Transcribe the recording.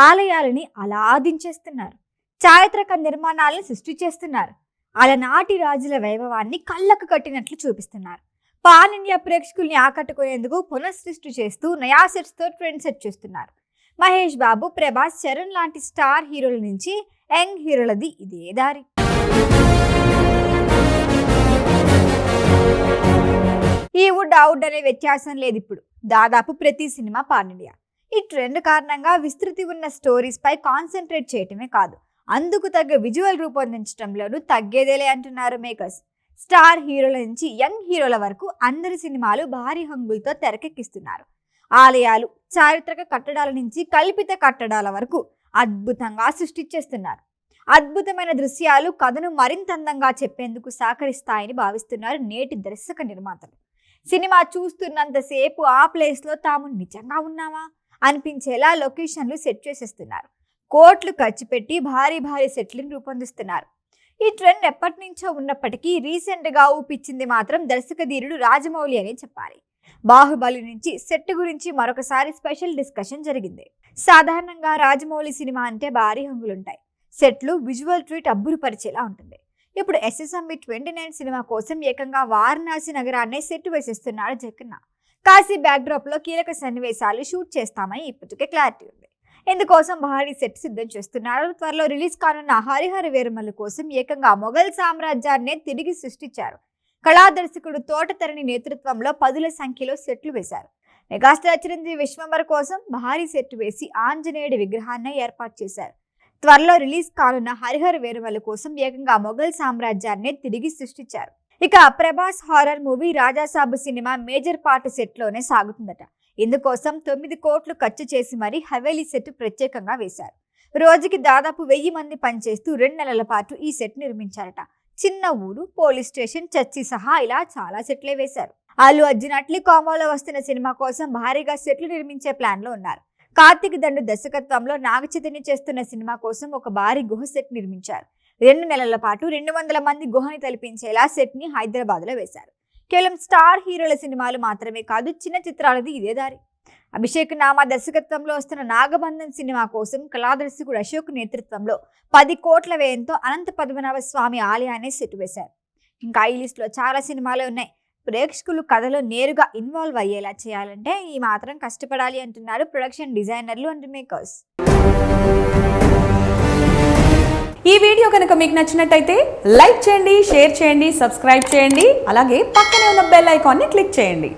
ఆలయాలని అలా దించేస్తున్నారు. చారిత్రక నిర్మాణాలను సృష్టి చేస్తున్నారు. అలనాటి రాజుల వైభవాన్ని కళ్ళకు కట్టినట్లు చూపిస్తున్నారు. పాన్ ఇండియా ప్రేక్షకుల్ని ఆకట్టుకునేందుకు పునఃసృష్టి చేస్తూ నయా సెట్స్తో ట్రెండ్ సెట్ చేస్తున్నారు. మహేష్ బాబు, ప్రభాస్, చరణ్ లాంటి స్టార్ హీరోల నుంచి యంగ్ హీరోలది ఇదే దారి. ఈ వుడ్ అవుట్ అనే వ్యత్యాసం లేదు. ఇప్పుడు దాదాపు ప్రతి సినిమా పాన్ ఇండియా. ఈ ట్రెండ్ కారణంగా విస్తృతి ఉన్న స్టోరీస్ పై కాన్సన్ట్రేట్ చేయటమే కాదు, అందుకు తగ్గ విజువల్ రూపొందించడంలోనూ తగ్గేదేలే అంటున్నారు మేకర్స్. స్టార్ హీరోల నుంచి యంగ్ హీరోల వరకు అందరి సినిమాలు భారీ హంగులతో తెరకెక్కిస్తున్నారు. ఆలయాలు, చారిత్రక కట్టడాల నుంచి కల్పిత కట్టడాల వరకు అద్భుతంగా సృష్టించేస్తున్నారు. అద్భుతమైన దృశ్యాలు కథను మరింత అందంగా చెప్పేందుకు సహకరిస్తాయని భావిస్తున్నారు నేటి దర్శక నిర్మాతలు. సినిమా చూస్తున్నంతసేపు ఆ ప్లేస్లో తాము నిజంగా ఉన్నామా అనిపించేలా లొకేషన్లు సెట్ చేసేస్తున్నారు. కోట్లు ఖర్చు పెట్టి భారీ భారీ సెట్లను రూపొందిస్తున్నారు. ఈ ట్రెండ్ ఎప్పటి నుంచో ఉన్నప్పటికీ రీసెంట్గా ఊపిచ్చింది మాత్రం దర్శకధీరుడు రాజమౌళి అని చెప్పాలి. బాహుబలి నుంచి సెట్ గురించి మరొకసారి స్పెషల్ డిస్కషన్ జరిగింది. సాధారణంగా రాజమౌళి సినిమా అంటే భారీ హంగులుంటాయి. సెట్లు, విజువల్ ట్రీట్ అబ్బురుపరిచేలా ఉంటుంది. ఇప్పుడు SSMB 29 సినిమా కోసం ఏకంగా వారణాసి నగరాన్నే సెట్ వేసేస్తున్నాడు జక్కన్న. కాశీ బ్యాక్డ్రాప్ లో కీలక సన్నివేశాలు షూట్ చేస్తామని ఇప్పటికే క్లారిటీ ఉంది. ఇందుకోసం భారీ సెట్ సిద్ధం చేస్తున్నారు. త్వరలో రిలీజ్ కానున్న హరిహర వీరమల్లు కోసం ఏకంగా మొఘల్ సామ్రాజ్యాన్నే తిరిగి సృష్టించారు. కళాదర్శకుడు తోటతరణి నేతృత్వంలో పదుల సంఖ్యలో సెట్లు వేశారు. మెగాస్టార్ చిరంజీవి విశ్వంబర్ కోసం భారీ సెట్ వేసి ఆంజనేయుడి విగ్రహాన్ని ఏర్పాటు చేశారు. త్వరలో రిలీజ్ కానున్న హరిహర వీరమల్లు కోసం ఏకంగా మొఘల్ సామ్రాజ్యాన్నే తిరిగి సృష్టించారు. ఇక Prabhas horror movie Raja Saab cinema major part set లోనే సాగుతుందట. ఇందుకోసం 9 కోట్లు ఖర్చు చేసి మరీ హవేలీ సెట్ ప్రత్యేకంగా వేశారు. రోజుకి దాదాపు 1000 మంది పనిచేస్తూ 2 నెలల పాటు ఈ సెట్ నిర్మించారట. చిన్న ఊరు, పోలీస్ స్టేషన్, చర్చి సహా ఇలా చాలా సెట్లే వేశారు. అల్లు అర్జున్ అట్లీ కాంబోలో వస్తున్న సినిమా కోసం భారీగా సెట్లు నిర్మించే ప్లాన్ లో ఉన్నారు. కార్తిక్ దండు దర్శకత్వంలో నాగ చైతన్య చేస్తున్న సినిమా కోసం ఒక భారీ గుహ సెట్ నిర్మించారు. 2 నెలల పాటు 200 మంది గుహని తలపించేలా సెట్ ని హైదరాబాద్ లో వేశారు. కేవలం స్టార్ హీరోల సినిమాలు మాత్రమే కాదు, చిన్న చిత్రాలది ఇదే దారి. అభిషేక్ నామా దర్శకత్వంలో వస్తున్న నాగబంధన్ సినిమా కోసం కళాదర్శకుడు అశోక్ నేతృత్వంలో 10 కోట్ల వ్యయంతో అనంత పద్మనాభ స్వామి ఆలయాన్ని సెట్ వేశారు. ఇంకా ఈ లిస్ట్ లో చాలా సినిమాలు ఉన్నాయి. ప్రేక్షకులు కథలో నేరుగా ఇన్వాల్వ్ అయ్యేలా చేయాలంటే ఈ మాత్రం కష్టపడాలి అంటున్నారు ప్రొడక్షన్ డిజైనర్లు అండ్ మేకర్స్. ఈ వీడియో కనుక మీకు నచ్చినట్టయితే లైక్ చేయండి, షేర్ చేయండి, సబ్స్క్రైబ్ చేయండి. అలాగే పక్కనే ఉన్న బెల్ ఐకాన్ని క్లిక్ చేయండి.